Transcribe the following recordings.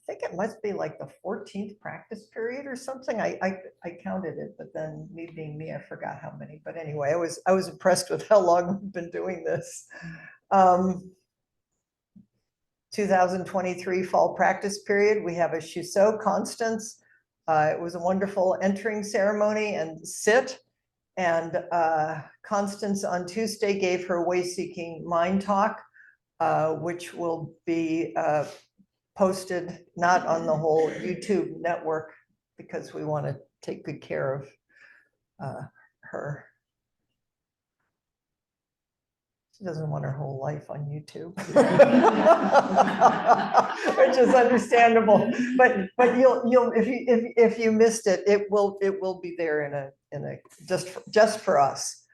think it must be like the 14th practice period or something. I counted it, but then me being me, I forgot how many. But anyway, I was impressed with how long we've been doing this. 2023 fall practice period. We have a Shuso Constance. It was a wonderful entering ceremony and sit. And Constance on Tuesday gave her way-seeking mind talk, which will be posted not on the whole YouTube network because we want to take good care of her. She doesn't want her whole life on YouTube, which is understandable. But you'll if you missed it, it will be there in a just for us.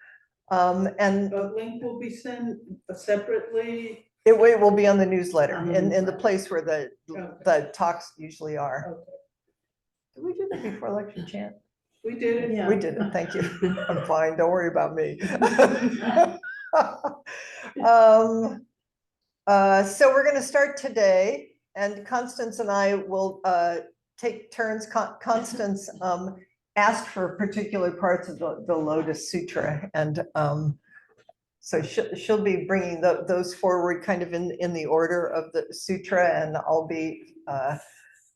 And the link will be sent separately. It will be on the newsletter in the place where the talks usually are. Okay. Did we do that before lecture chant? We did it. Yeah. We did it. Thank you. I'm fine. Don't worry about me. So we're going to start today, and Constance and I will take turns. Constance asked for particular parts of the Lotus Sutra, and so she'll be bringing those forward kind of in the order of the sutra, and I'll be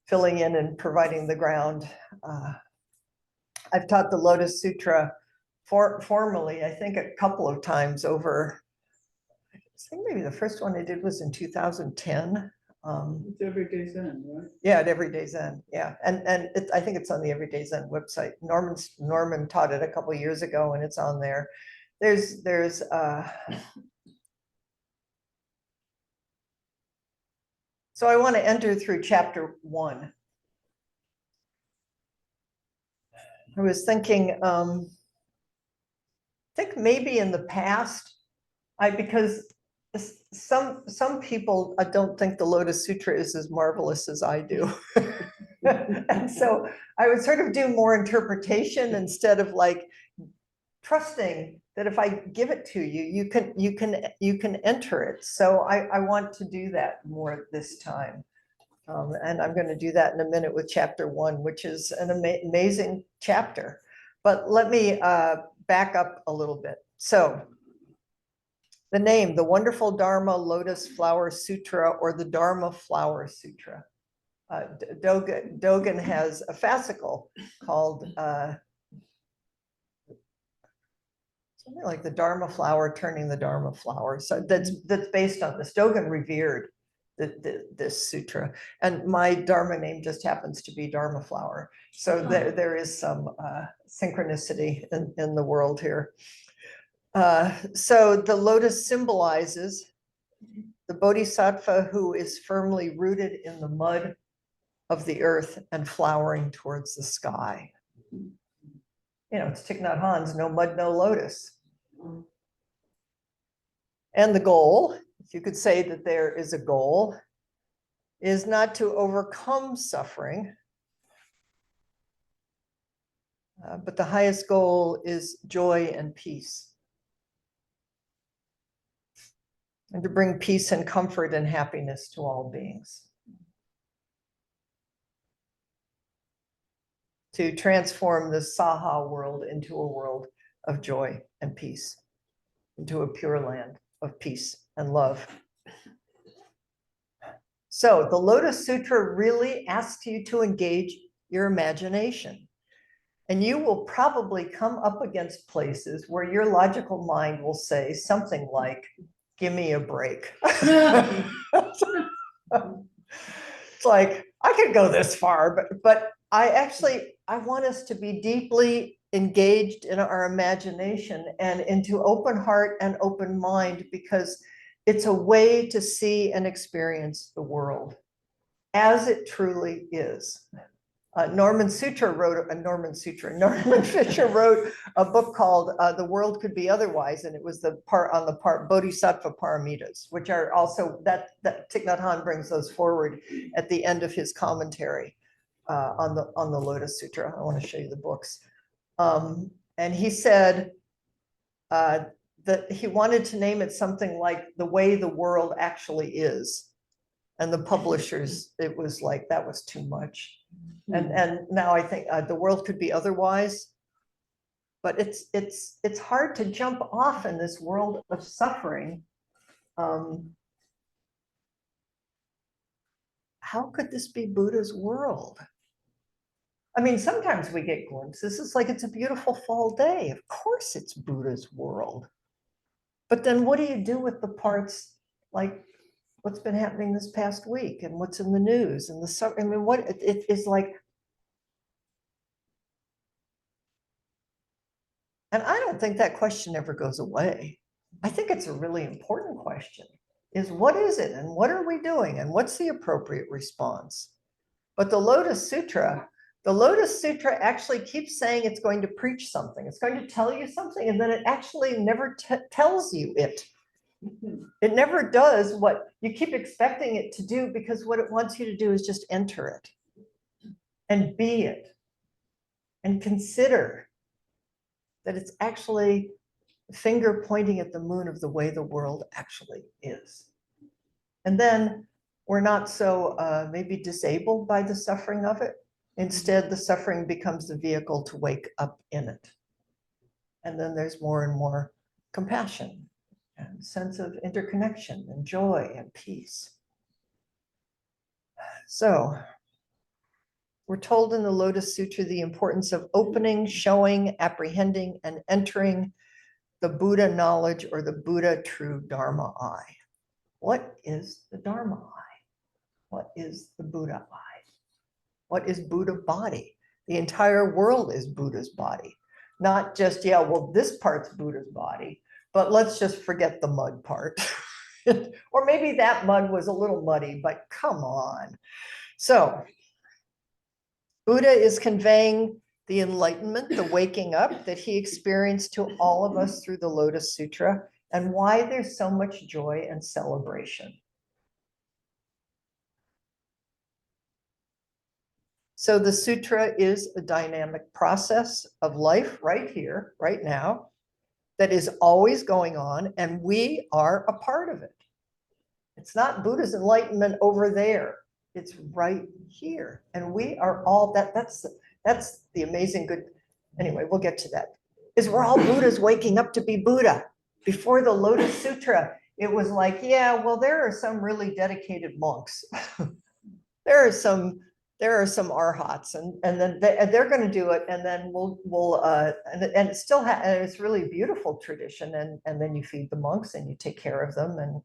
filling in and providing the ground. I've taught the Lotus Sutra formally, I think, a couple of times over. I think maybe the first one I did was in 2010. It's Everyday Zen, right? Yeah, at Everyday Zen. Yeah, and I think it's on the Everyday Zen website. Norman taught it a couple of years ago, and it's on there. There's so I want to enter through chapter 1. I was thinking, I think maybe in the past, because some people don't think the Lotus Sutra is as marvelous as I do. And so I would sort of do more interpretation instead of like trusting that if I give it to you, you can enter it. So I want to do that more this time. And I'm going to do that in a minute with chapter 1, which is an amazing chapter. But let me back up a little bit. So the name, the Wonderful Dharma Lotus Flower Sutra, or the Dharma Flower Sutra. Dogen has a fascicle called something like the Dharma Flower Turning the Dharma Flower. So that's based on this. Dogen revered this sutra, and my Dharma name just happens to be Dharma Flower. So there is some synchronicity in the world here. So the lotus symbolizes the bodhisattva who is firmly rooted in the mud of the earth and flowering towards the sky. You know, it's Thich Nhat Hanh's no mud, no lotus. And the goal, if you could say that there is a goal, is not to overcome suffering, but the highest goal is joy and peace. And to bring peace and comfort and happiness to all beings. To transform the Saha world into a world of joy and peace, into a pure land of peace and love. So the Lotus Sutra really asks you to engage your imagination. And you will probably come up against places where your logical mind will say something like, give me a break. It's like, I could go this far, but I want us to be deeply engaged in our imagination and into open heart and open mind, because it's a way to see and experience the world as it truly is. Norman Fisher wrote a book called The World Could Be Otherwise, and it was the part Bodhisattva Paramitas, which are also, that Thich Nhat Hanh brings those forward at the end of his commentary on the Lotus Sutra. I want to show you the books. And he said that he wanted to name it something like The Way the World Actually Is. And the publishers, it was like, that was too much. And now I think the world could be otherwise. But it's hard to jump off in this world of suffering. How could this be Buddha's world? I mean, sometimes we get glimpses. It's like, it's a beautiful fall day. Of course it's Buddha's world. But then what do you do with the parts like what's been happening this past week and what's in the news and I mean, what it is like. And I don't think that question ever goes away. I think it's a really important question, is what is it and what are we doing and what's the appropriate response? But the Lotus Sutra actually keeps saying it's going to preach something. It's going to tell you something, and then it actually never tells you it. It never does what you keep expecting it to do, because what it wants you to do is just enter it and be it and consider that it's actually finger pointing at the moon of the way the world actually is. And then we're not so maybe disabled by the suffering of it. Instead, the suffering becomes the vehicle to wake up in it. And then there's more and more compassion and sense of interconnection and joy and peace. So we're told in the Lotus Sutra the importance of opening, showing, apprehending, and entering the Buddha knowledge, or the Buddha true Dharma eye. What is the Dharma eye? What is the Buddha eye? What is Buddha body? The entire world is Buddha's body. Not just, yeah, well, this part's Buddha's body, but let's just forget the mud part. Or maybe that mud was a little muddy, but come on. So Buddha is conveying the enlightenment, the waking up that he experienced to all of us through the Lotus Sutra, and why there's so much joy and celebration. So the sutra is a dynamic process of life right here, right now, that is always going on, and we are a part of it. It's not Buddha's enlightenment over there. It's right here. And we are all that's the amazing good. Anyway, we'll get to that. Is we're all Buddhas waking up to be Buddha. Before the Lotus Sutra, it was like, yeah, well, there are some really dedicated monks. there are some arhats, and then they're going to do it, and then and it still and it's really a beautiful tradition, and then you feed the monks and you take care of them,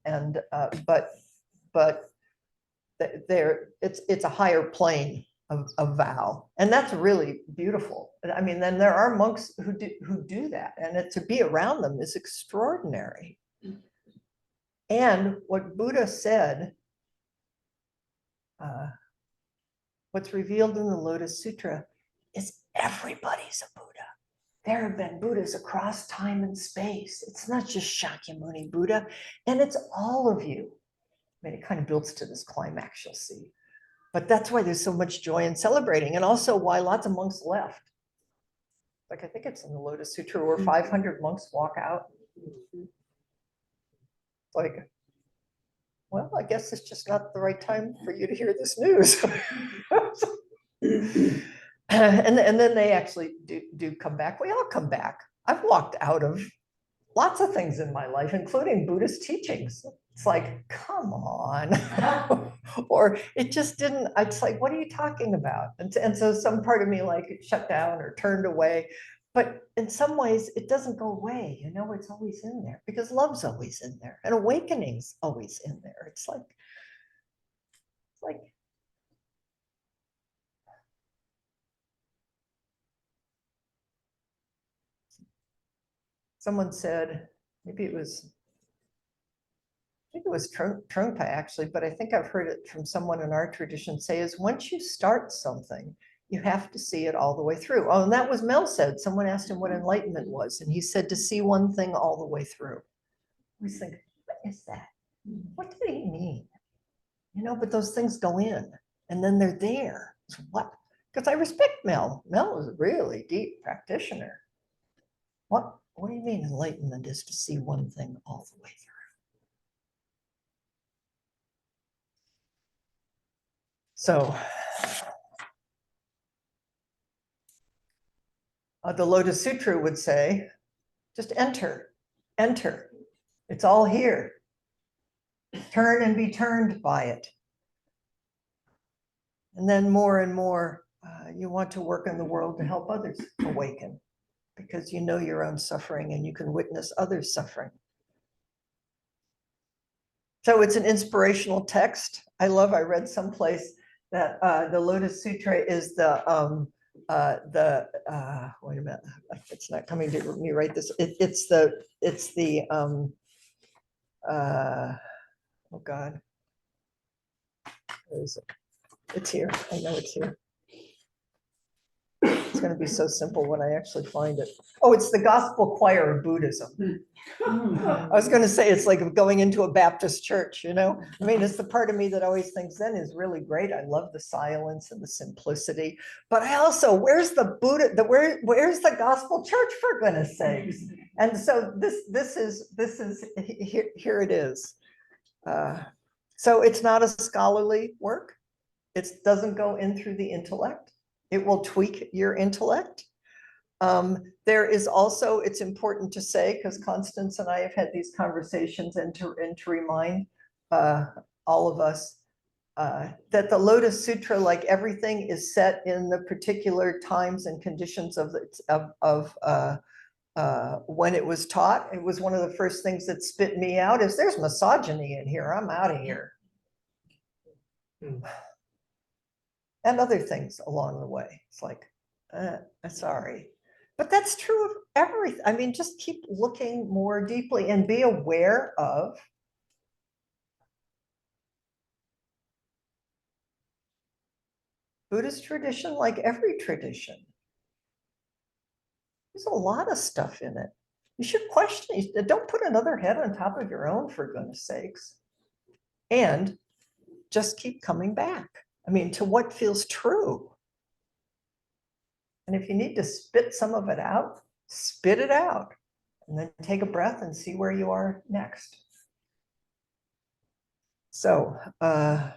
but it's a higher plane of vow, and that's really beautiful. I mean, then there are monks who do that, and to be around them is extraordinary. And what Buddha said, what's revealed in the Lotus Sutra is everybody's a Buddha. There have been Buddhas across time and space. It's not just Shakyamuni Buddha, and it's all of you. I mean, it kind of builds to this climax, you'll see. But that's why there's so much joy in celebrating, and also why lots of monks left. Like, I think it's in the Lotus Sutra where 500 monks walk out. Like, well, I guess it's just not the right time for you to hear this news. and then they actually do come back. We all come back. I've walked out of lots of things in my life, including Buddhist teachings. It's like, come on. Or it just didn't, it's like, what are you talking about? And so some part of me like shut down or turned away. But in some ways, it doesn't go away. You know, it's always in there, because love's always in there, and awakening's always in there. It's like someone said, maybe it was Trungpa actually, but I think I've heard it from someone in our tradition say, is once you start something, you have to see it all the way through. Oh, and that was Mel said. Someone asked him what enlightenment was, and he said to see one thing all the way through. I was thinking, what is that? What did he mean? You know, but those things go in, and then they're there. So what? Because I respect Mel. Mel is a really deep practitioner. What do you mean enlightenment is to see one thing all the way through? So the Lotus Sutra would say, just enter, enter. It's all here. Turn and be turned by it. And then more and more, you want to work in the world to help others awaken, because you know your own suffering and you can witness others suffering. So it's an inspirational text. I read someplace that the Lotus Sutra is wait a minute, it's not coming to me right this, oh God. Where is it? It's here, I know it's here. It's going to be so simple when I actually find it. Oh, it's the gospel choir of Buddhism. I was going to say it's like going into a Baptist church, you know? I mean, it's the part of me that always thinks Zen is really great. I love the silence and the simplicity, but I also, where's the Buddha, where's the gospel church, for goodness sakes? And so this is here it is. So it's not a scholarly work. It doesn't go in through the intellect. It will tweak your intellect. There is also, it's important to say, because Constance and I have had these conversations, and to remind all of us that the Lotus Sutra, like everything, is set in the particular times and conditions of when it was taught. It was one of the first things that spit me out is, there's misogyny in here, I'm out of here. And other things along the way. It's like, sorry. But that's true of everything. I mean, just keep looking more deeply and be aware of Buddhist tradition, like every tradition. There's a lot of stuff in it. You should question it. Don't put another head on top of your own, for goodness sakes. And just keep coming back. I mean, to what feels true. And if you need to spit some of it out, spit it out. And then take a breath and see where you are next. So, it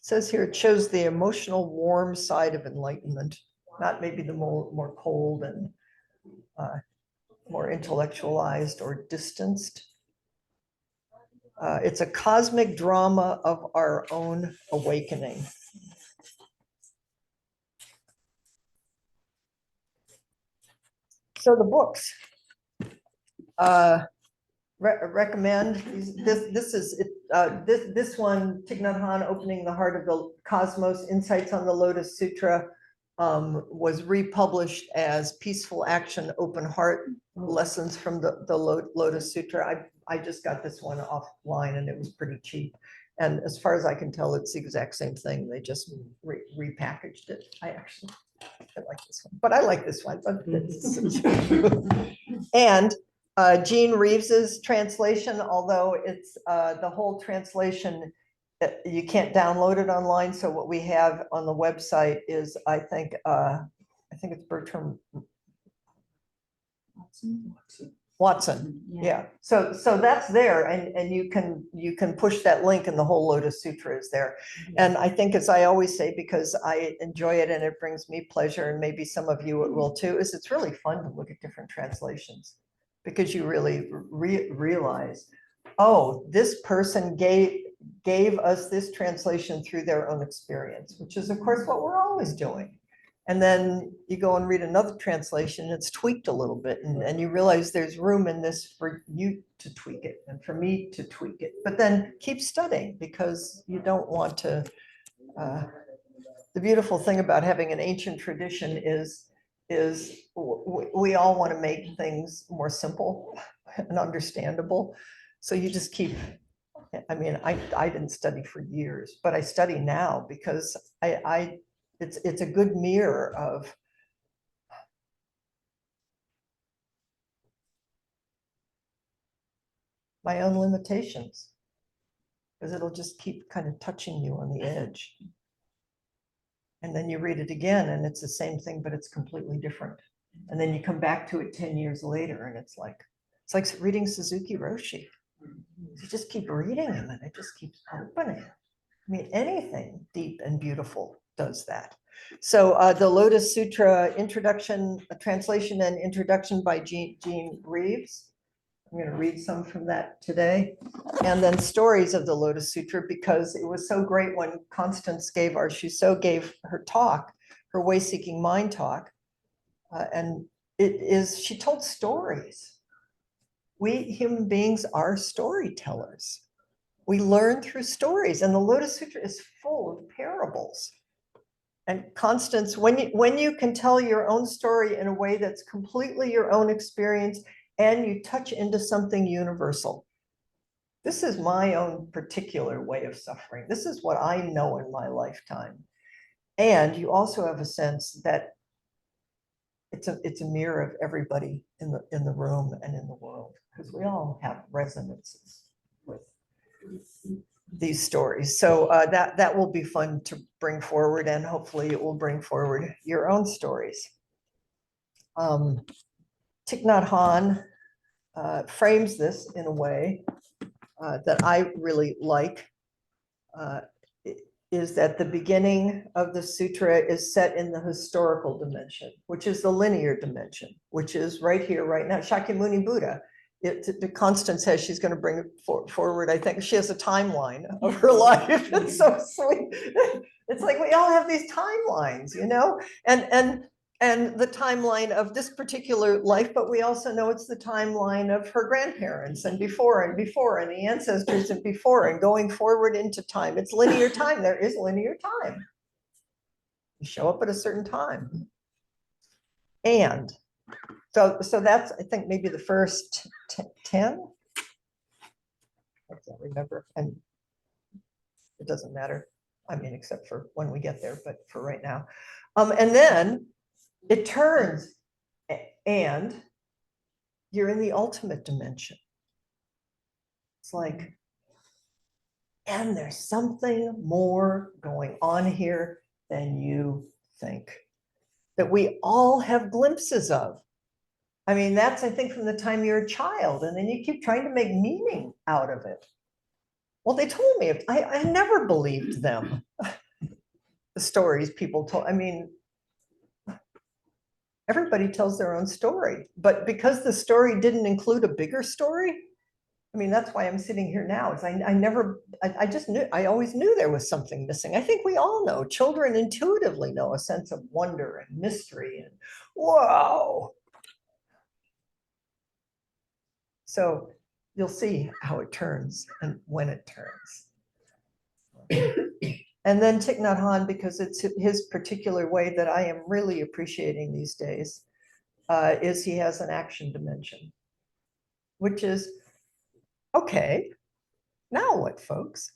says here, it shows the emotional warm side of enlightenment, not maybe the more cold and more intellectualized or distanced. It's a cosmic drama of our own awakening. So the books recommend this one, Thich Nhat Hanh, Opening the Heart of the Cosmos, Insights on the Lotus Sutra, was republished as Peaceful Action, Open Heart, Lessons from the Lotus Sutra. I just got this one offline and it was pretty cheap. And as far as I can tell, it's the exact same thing. They just repackaged it. I like this one, but I like this one. And Jean Reeves's translation, although it's the whole translation, you can't download it online. So what we have on the website is, I think it's Bertram Watson. Yeah. So that's there, and you can push that link, and the whole Lotus Sutra is there. And I think, as I always say, because I enjoy it and it brings me pleasure, and maybe some of you will too, is it's really fun to look at different translations, because you really realize, oh, this person gave us this translation through their own experience, which is of course what we're always doing. And then you go and read another translation, it's tweaked a little bit, and you realize there's room in this for you to tweak it and for me to tweak it. But then keep studying, because you don't want to, the beautiful thing about having an ancient tradition is we all want to make things more simple and understandable. So you just keep, I mean, I didn't study for years, but I study now because it's a good mirror of my own limitations, because it'll just keep kind of touching you on the edge. And then you read it again and it's the same thing, but it's completely different. And then you come back to it 10 years later and it's like reading Suzuki Roshi. You just keep reading them and it just keeps opening. I mean, anything deep and beautiful does that. So the Lotus Sutra introduction, translation and introduction by Jean Reeves. I'm going to read some from that today. And then stories of the Lotus Sutra, because it was so great when Constance gave her talk, her way seeking mind talk. And she told stories. We human beings are storytellers. We learn through stories, and the Lotus Sutra is full of parables. And Constance, when you can tell your own story in a way that's completely your own experience, and you touch into something universal. This is my own particular way of suffering. This is what I know in my lifetime. And you also have a sense that it's a mirror of everybody in the room and in the world, because we all have resonances with these stories. So that will be fun to bring forward, and hopefully it will bring forward your own stories. Thich Nhat Hanh frames this in a way that I really like, is that the beginning of the sutra is set in the historical dimension, which is the linear dimension, which is right here, right now. Shakyamuni Buddha, Constance says she's going to bring it forward. I think she has a timeline of her life. It's so sweet. It's like we all have these timelines, you know, and the timeline of this particular life, but we also know it's the timeline of her grandparents and before and the ancestors and before and going forward into time. It's linear time. There is linear time. You show up at a certain time. And so that's, I think, maybe the first 10. I can't remember. And it doesn't matter. I mean, except for when we get there, but for right now. And then it turns and you're in the ultimate dimension. It's like, and there's something more going on here than you think, that we all have glimpses of. I mean, that's, I think, from the time you're a child, and then you keep trying to make meaning out of it. Well, they told me, I never believed them. The stories people told, I mean, everybody tells their own story, but because the story didn't include a bigger story, I mean, that's why I'm sitting here now. Is I just knew, I always knew there was something missing. I think we all know, children intuitively know a sense of wonder and mystery and whoa. So you'll see how it turns and when it turns. And then Thich Nhat Hanh, because it's his particular way that I am really appreciating these days, is he has an action dimension, which is, okay, now what, folks?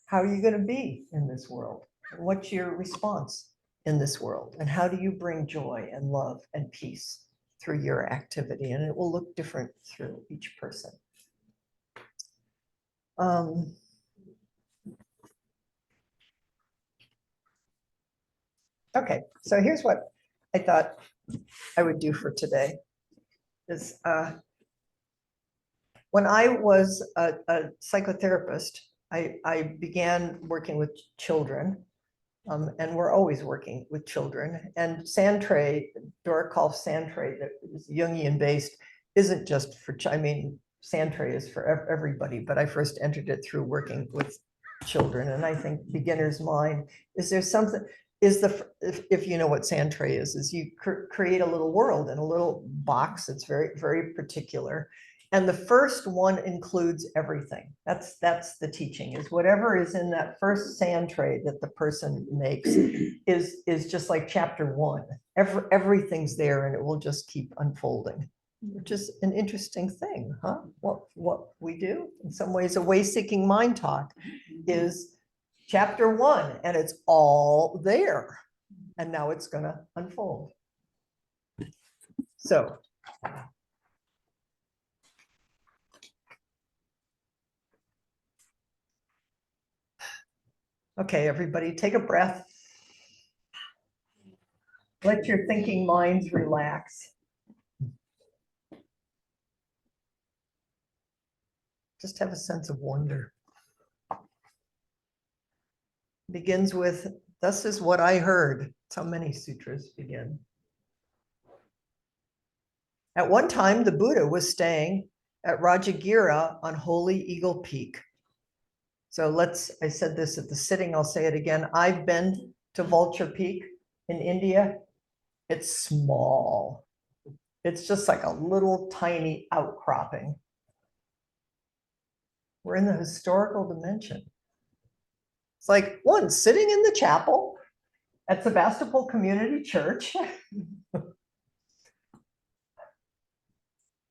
How are you going to be in this world? And what's your response in this world? And how do you bring joy and love and peace through your activity? And it will look different through each person. Okay, so here's what I thought I would do for today. Is when I was a psychotherapist, I began working with children, and we're always working with children. And Santre, Dorikolf Santre, that is Jungian based, isn't just for, I mean, Santre is for everybody, but I first entered it through working with children. And I think beginner's mind, is there something, if you know what Santre is you create a little world in a little box. It's very, very particular. And the first one includes everything. That's the teaching, is whatever is in that first sand tray that the person makes is just like chapter 1. Everything's there and it will just keep unfolding, which is an interesting thing, huh? What we do, in some ways, a way-seeking mind talk is chapter 1 and it's all there. And now it's gonna unfold. So. Okay, everybody, take a breath. Let your thinking minds relax. Just have a sense of wonder. Begins with, "Thus is what I heard." That's how many sutras begin. At one time, the Buddha was staying at Rajagira on Holy Eagle Peak. So I said this at the sitting, I'll say it again. I've been to Vulture Peak in India. It's small. It's just like a little tiny outcropping. We're in the historical dimension. It's like one sitting in the chapel at Sebastopol Community Church.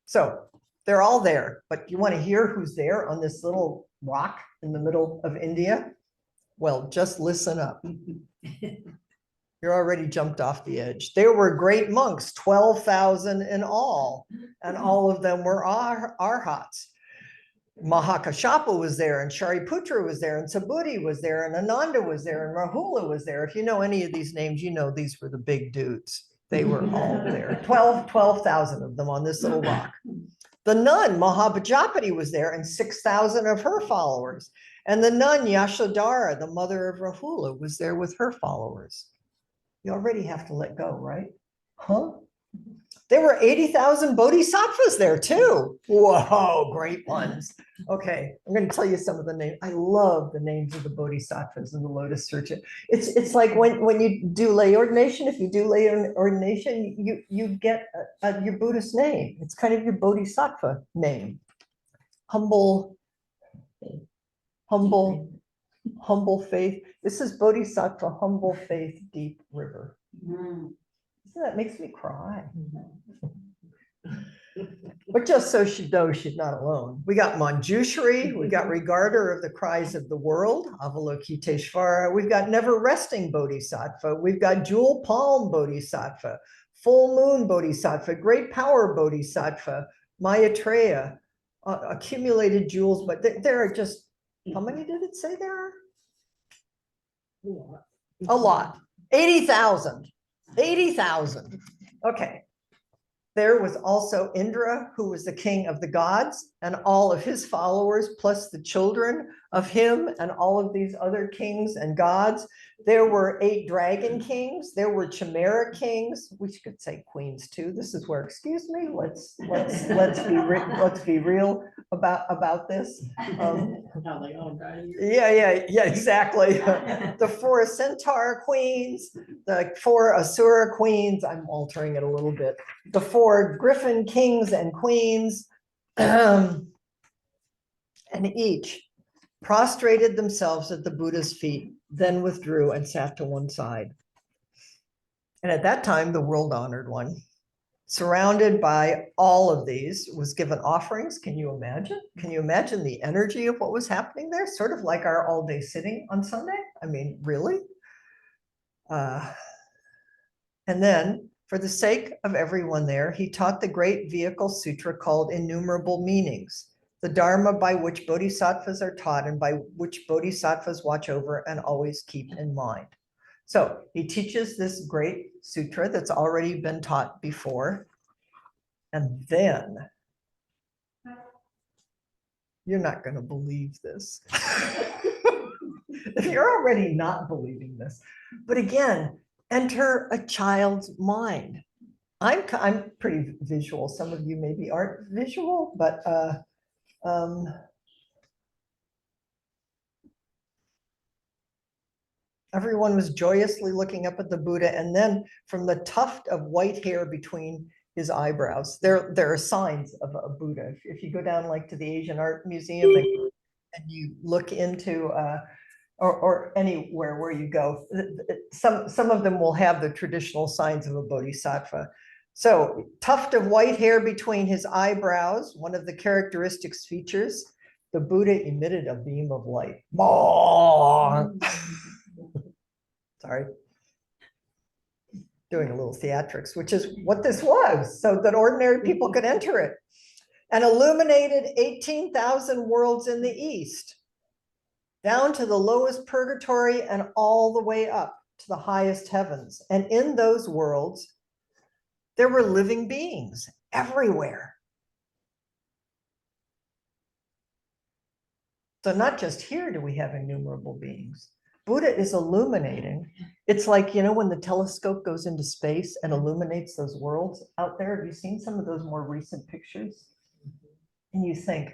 So they're all there, but you want to hear who's there on this little rock in the middle of India? Well, just listen up. You're already jumped off the edge. There were great monks, 12,000 in all, and all of them were arhats. Mahakashapa was there, and Shariputra was there, and Subhuti was there, and Ananda was there, and Rahula was there. If you know any of these names, you know these were the big dudes. They were all there. 12,000 of them on this little rock. The nun, Mahabhajapati, was there, and 6,000 of her followers. And the nun, Yashodhara, the mother of Rahula, was there with her followers. You already have to let go, right? Huh? There were 80,000 bodhisattvas there too. Whoa, great ones. Okay, I'm going to tell you some of the names. I love the names of the bodhisattvas in the Lotus Sutra. It's like when you do lay ordination, if you do lay ordination, you get your Buddhist name. It's kind of your bodhisattva name. Humble faith. This is Bodhisattva, humble faith, deep river. That makes me cry. But just so she knows she's not alone. We got Manjushri, we got Regarder of the Cries of the World, Avalokiteshvara, we've got Never Resting Bodhisattva, we've got Jewel Palm Bodhisattva, Full Moon Bodhisattva, Great Power Bodhisattva, Maitreya, accumulated jewels, but there are just, how many did it say there are? A lot. 80,000. 80,000. Okay. There was also Indra, who was the king of the gods, and all of his followers, plus the children of him and all of these other kings and gods. There were 8 dragon kings. There were chimera kings. We could say queens too. This is where, excuse me, let's be real about this. Yeah, exactly. The 4 centaur queens, the 4 asura queens. I'm altering it a little bit. The 4 griffin kings and queens, and each prostrated themselves at the Buddha's feet, then withdrew and sat to one side. And at that time, the world honored one, surrounded by all of these, was given offerings. Can you imagine? Can you imagine the energy of what was happening there? Sort of like our all-day sitting on Sunday. I mean, really? And then, for the sake of everyone there, he taught the great vehicle sutra called Innumerable Meanings, the Dharma by which bodhisattvas are taught and by which bodhisattvas watch over and always keep in mind. So he teaches this great sutra that's already been taught before. And then, you're not going to believe this. If you're already not believing this, but again, enter a child's mind. I'm pretty visual. Some of you maybe aren't visual, but everyone was joyously looking up at the Buddha, and then from the tuft of white hair between his eyebrows, there are signs of a Buddha. If you go down like to the Asian Art Museum and you look into or anywhere where you go, some of them will have the traditional signs of a bodhisattva. So, tuft of white hair between his eyebrows, one of the characteristic features, the Buddha emitted a beam of light. Sorry. Doing a little theatrics, which is what this was, so that ordinary people could enter it. And illuminated 18,000 worlds in the east, down to the lowest purgatory and all the way up to the highest heavens. And in those worlds, there were living beings everywhere. So not just here do we have innumerable beings. Buddha is illuminating. It's like, you know, when the telescope goes into space and illuminates those worlds out there. Have you seen some of those more recent pictures? And you think,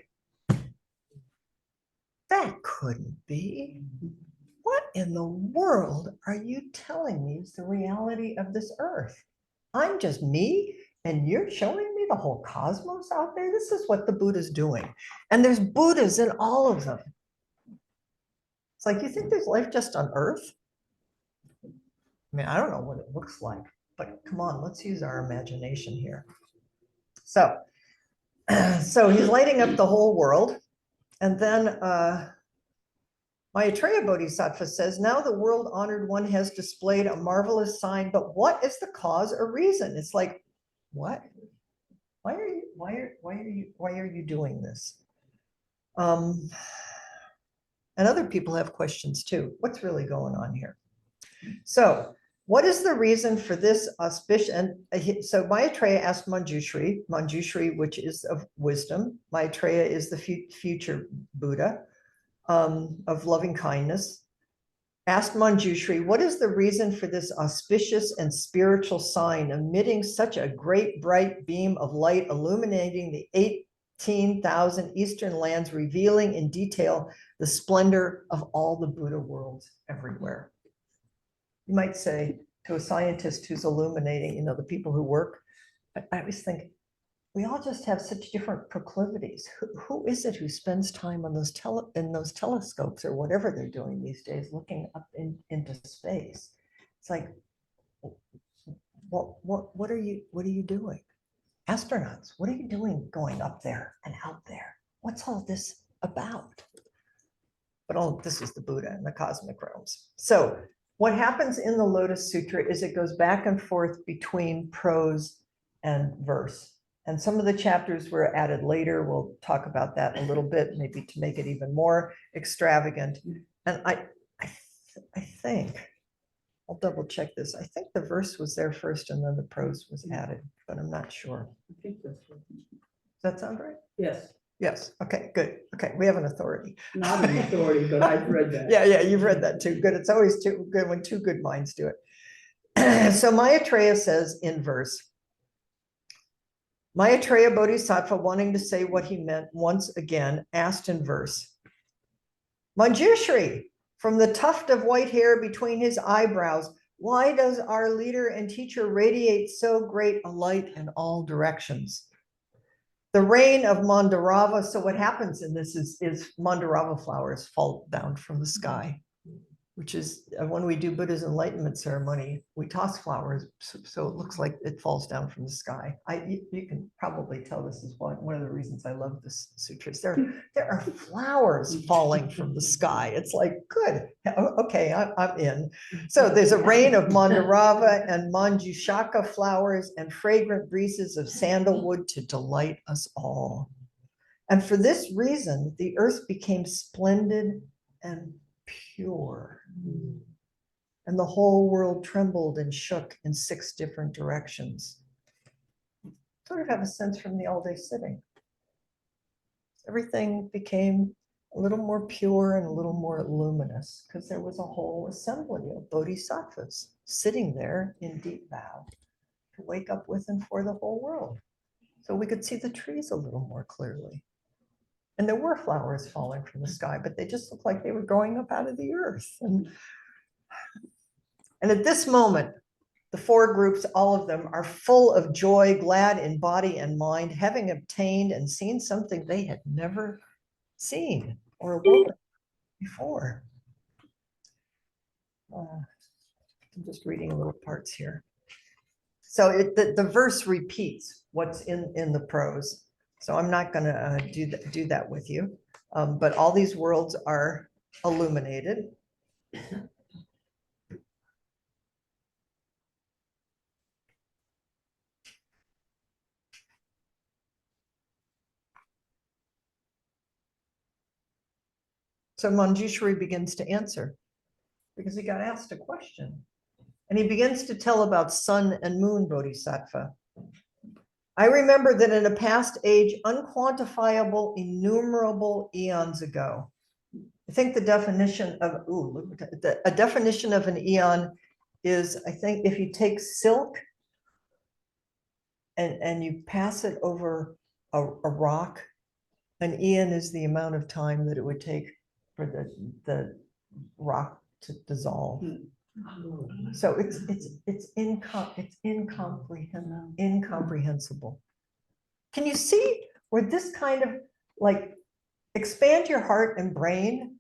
that couldn't be. What in the world are you telling me is the reality of this earth? I'm just me, and you're showing me the whole cosmos out there. This is what the Buddha's doing. And there's Buddhas in all of them. It's like, you think there's life just on earth? I mean, I don't know what it looks like, but come on, let's use our imagination here. So, so he's lighting up the whole world. And then Maitreya Bodhisattva says, now the world honored one has displayed a marvelous sign, but what is the cause or reason? It's like, what? Why are you doing this? And other people have questions too. What's really going on here? So what is the reason for this auspicious? And so Maitreya asked Manjushri, which is of wisdom. Maitreya is the future Buddha of loving kindness. Asked Manjushri, what is the reason for this auspicious and spiritual sign emitting such a great bright beam of light illuminating the 18,000 eastern lands, revealing in detail the splendor of all the Buddha worlds everywhere? You might say to a scientist who's illuminating, you know, the people who work, I always think, we all just have such different proclivities. Who is it who spends time on those telescopes or whatever they're doing these days, looking up into space? It's like, what are you doing? Astronauts, what are you doing going up there and out there? What's all this about? But all this is the Buddha and the cosmic realms. So what happens in the Lotus Sutra is it goes back and forth between prose and verse. And some of the chapters were added later. We'll talk about that a little bit, maybe to make it even more extravagant. And I think, I'll double check this. I think the verse was there first and then the prose was added, but I'm not sure. I think that's right. Does that sound right? Yes, Yes. Okay, good. Okay, we have an authority. not an authority, but I've read that. Yeah, you've read that too. Good. It's always too good when two good minds do it. So Maitreya says in verse, Maitreya Bodhisattva, wanting to say what he meant once again, asked in verse, Manjushri, from the tuft of white hair between his eyebrows, why does our leader and teacher radiate so great a light in all directions? The rain of Mandarava. So what happens in this is Mandarava flowers fall down from the sky, which is when we do Buddha's enlightenment ceremony, we toss flowers. So it looks like it falls down from the sky. You can probably tell this is one of the reasons I love this sutras. There are flowers falling from the sky. It's like, good, okay, I'm in. So there's a rain of Mandarava and Manjushaka flowers and fragrant breezes of sandalwood to delight us all. And for this reason, the earth became splendid and pure. And the whole world trembled and shook in 6 different directions. Sort of have a sense from the all-day sitting. Everything became a little more pure and a little more luminous because there was a whole assembly of bodhisattvas sitting there in deep vow to wake up with and for the whole world. So we could see the trees a little more clearly. And there were flowers falling from the sky, but they just looked like they were growing up out of the earth. And at this moment, the 4 groups, all of them, are full of joy, glad in body and mind, having obtained and seen something they had never seen or awoken before. I'm just reading little parts here. So the verse repeats what's in the prose. So I'm not going to do that with you, but all these worlds are illuminated. So Manjushri begins to answer because he got asked a question. And he begins to tell about sun and moon bodhisattva. I remember that in a past age, unquantifiable, innumerable eons ago, I think the definition of, a definition of an eon is, I think if you take silk and you pass it over a rock, an eon is the amount of time that it would take for the rock to dissolve. So it's incomprehensible. Can you see where this kind of like expand your heart and brain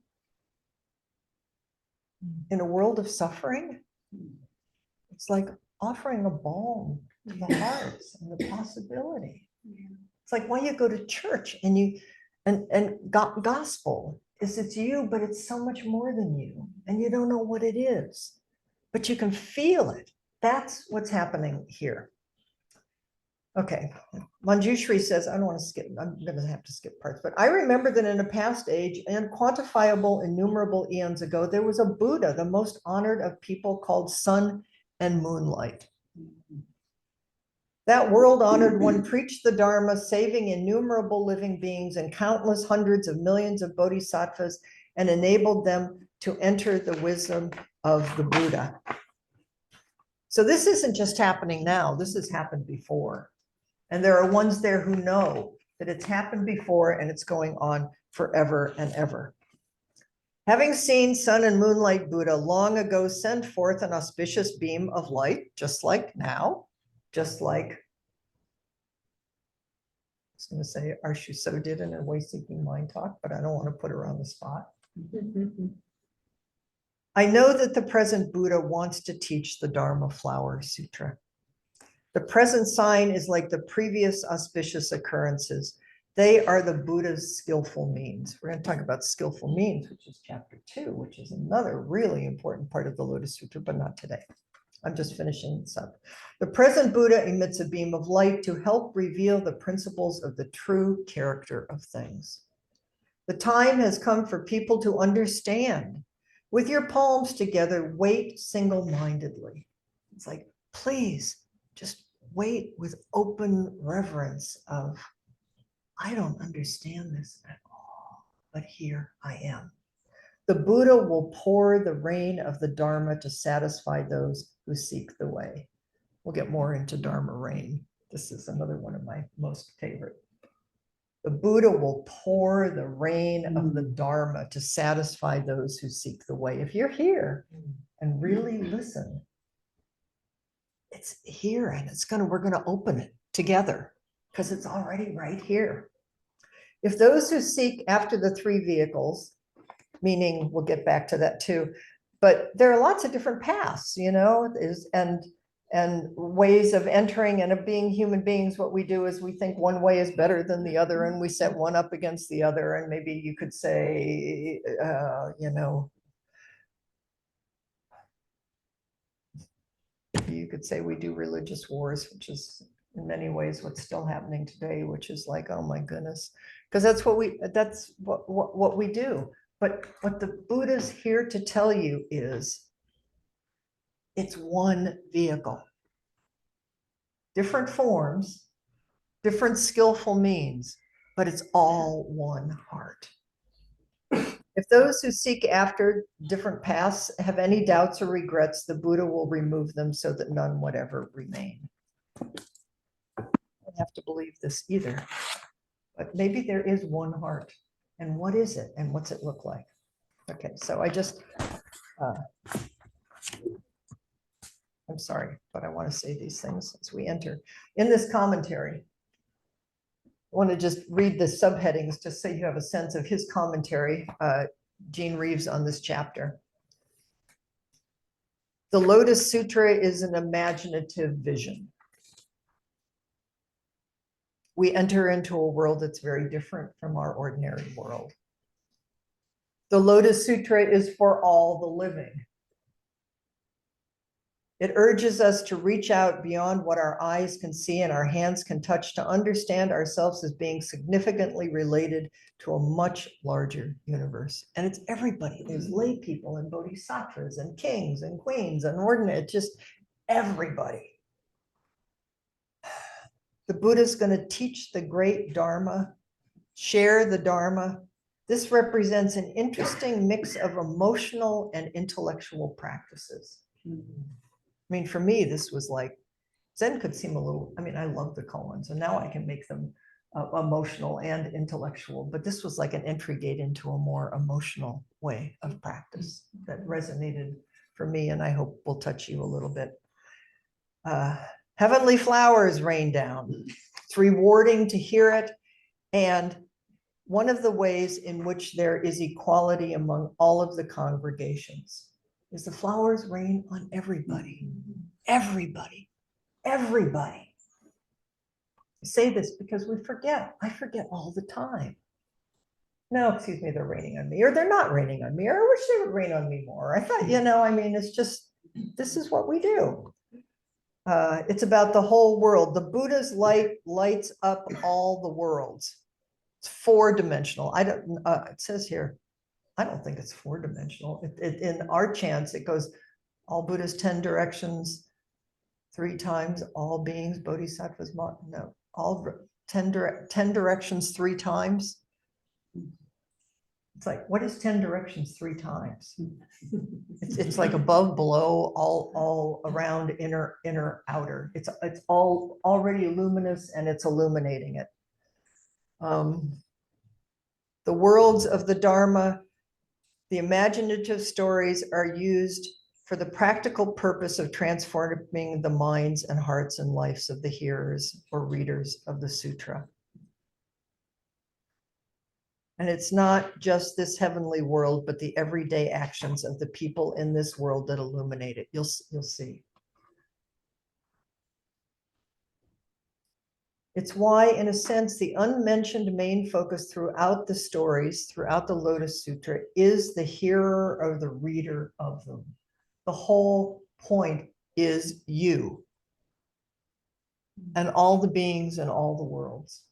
in a world of suffering? It's like offering a balm to the hearts and the possibility. It's like why you go to church and you gospel is it's you, but it's so much more than you, and you don't know what it is, but you can feel it. That's what's happening here. Okay, Manjushri says, I don't want to skip, I'm going to have to skip parts, but I remember that in a past age and quantifiable innumerable eons ago, there was a Buddha, the most honored of people, called Sun and Moonlight. That world-honored one preached the Dharma, saving innumerable living beings and countless hundreds of millions of bodhisattvas, and enabled them to enter the wisdom of the Buddha. So this isn't just happening now, this has happened before. And there are ones there who know that it's happened before and it's going on forever and ever. Having seen Sun and Moonlight Buddha long ago send forth an auspicious beam of light, just like now, just like, I was going to say Arshu So did in her Way-Seeking Mind talk, but I don't want to put her on the spot. I know that the present Buddha wants to teach the Dharma Flower Sutra. The present sign is like the previous auspicious occurrences. They are the Buddha's skillful means. We're going to talk about skillful means, which is chapter 2, which is another really important part of the Lotus Sutra, but not today. I'm just finishing this up. The present Buddha emits a beam of light to help reveal the principles of the true character of things. The time has come for people to understand. With your palms together, wait single-mindedly. It's like, please, just wait with open reverence of, I don't understand this at all, but here I am. The Buddha will pour the rain of the Dharma to satisfy those who seek the way. We'll get more into Dharma rain. This is another one of my most favorite. The Buddha will pour the rain of the Dharma to satisfy those who seek the way. If you're here and really listen, it's here and we're going to open it together because it's already right here. If those who seek after the three vehicles, meaning we'll get back to that too, but there are lots of different paths, and ways of entering and of being human beings. What we do is we think one way is better than the other, and we set one up against the other. And maybe you could say, you could say we do religious wars, which is in many ways what's still happening today, which is like, oh my goodness, because that's what we do. But what the Buddha's here to tell you is it's one vehicle, different forms, different skillful means, but it's all one heart. If those who seek after different paths have any doubts or regrets, the Buddha will remove them so that none would ever remain. I don't have to believe this either, but maybe there is one heart. And what is it? And what's it look like? Okay, so I just, I'm sorry, but I want to say these things as we enter. In this commentary, I want to just read the subheadings just so you have a sense of his commentary, Gene Reeves, on this chapter. The Lotus Sutra is an imaginative vision. We enter into a world that's very different from our ordinary world. The Lotus Sutra is for all the living. It urges us to reach out beyond what our eyes can see and our hands can touch to understand ourselves as being significantly related to a much larger universe. And it's everybody. There's lay people and bodhisattvas and kings and queens and ordinary, it's just everybody. The Buddha's going to teach the great Dharma, share the Dharma, This represents an interesting mix of emotional and intellectual practices. I mean, for me, this was like, Zen could seem a little, I mean, I love the koans, and now I can make them emotional and intellectual, but this was like an entry gate into a more emotional way of practice that resonated for me, and I hope will touch you a little bit. Heavenly flowers rain down. It's rewarding to hear it, and one of the ways in which there is equality among all of the congregations is the flowers rain on everybody, everybody, everybody. I say this because we forget. I forget all the time. No, excuse me, they're raining on me, or they're not raining on me, or I wish they would rain on me more. I thought, you know, I mean, it's just, this is what we do. It's about the whole world. The Buddha's light lights up all the worlds. It's four-dimensional. I don't, it says here, I don't think it's four-dimensional. In our chants, it goes, all Buddha's 10 directions, 3 times, all beings, bodhisattvas, no, all 10 directions 3 times. It's like, what is 10 directions 3 times? It's like above, below, all around, inner, outer. It's all already luminous, and it's illuminating it. The worlds of the Dharma, the imaginative stories are used for the practical purpose of transforming the minds and hearts and lives of the hearers or readers of the sutra. And it's not just this heavenly world, but the everyday actions of the people in this world that illuminate it. You'll see. It's why, in a sense, the unmentioned main focus throughout the stories, throughout the Lotus Sutra, is the hearer or the reader of them. The whole point is you and all the beings and all the worlds.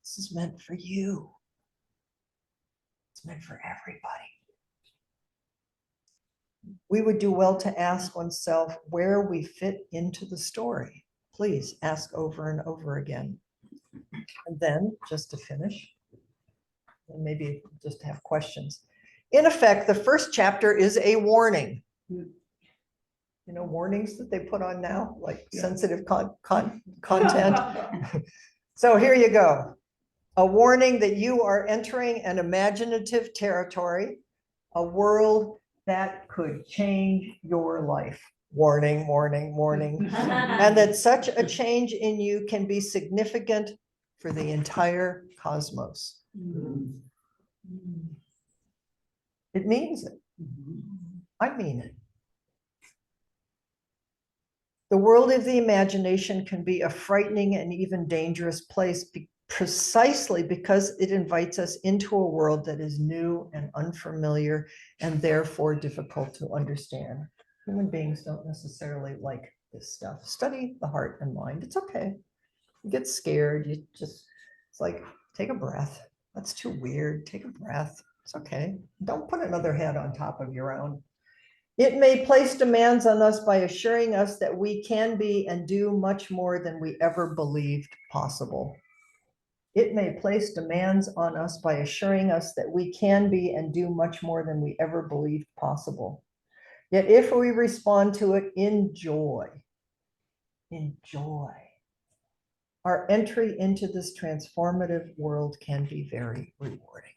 This is meant for you. It's meant for everybody. We would do well to ask oneself where we fit into the story. Please ask over and over again. And then, just to finish, and maybe just have questions. In effect, the first chapter is a warning. You know, warnings that they put on now, like sensitive content. So here you go. A warning that you are entering an imaginative territory, a world that could change your life. Warning, warning, warning. And that such a change in you can be significant for the entire cosmos. It means it. I mean it. The world of the imagination can be a frightening and even dangerous place precisely because it invites us into a world that is new and unfamiliar and therefore difficult to understand. Human beings don't necessarily like this stuff. Study the heart and mind. It's okay. You get scared. You just, it's like, take a breath. That's too weird. Take a breath. It's okay. Don't put another head on top of your own. It may place demands on us by assuring us that we can be and do much more than we ever believed possible. It may place demands on us by assuring us that we can be and do much more than we ever believed possible. Yet if we respond to it in joy, our entry into this transformative world can be very rewarding.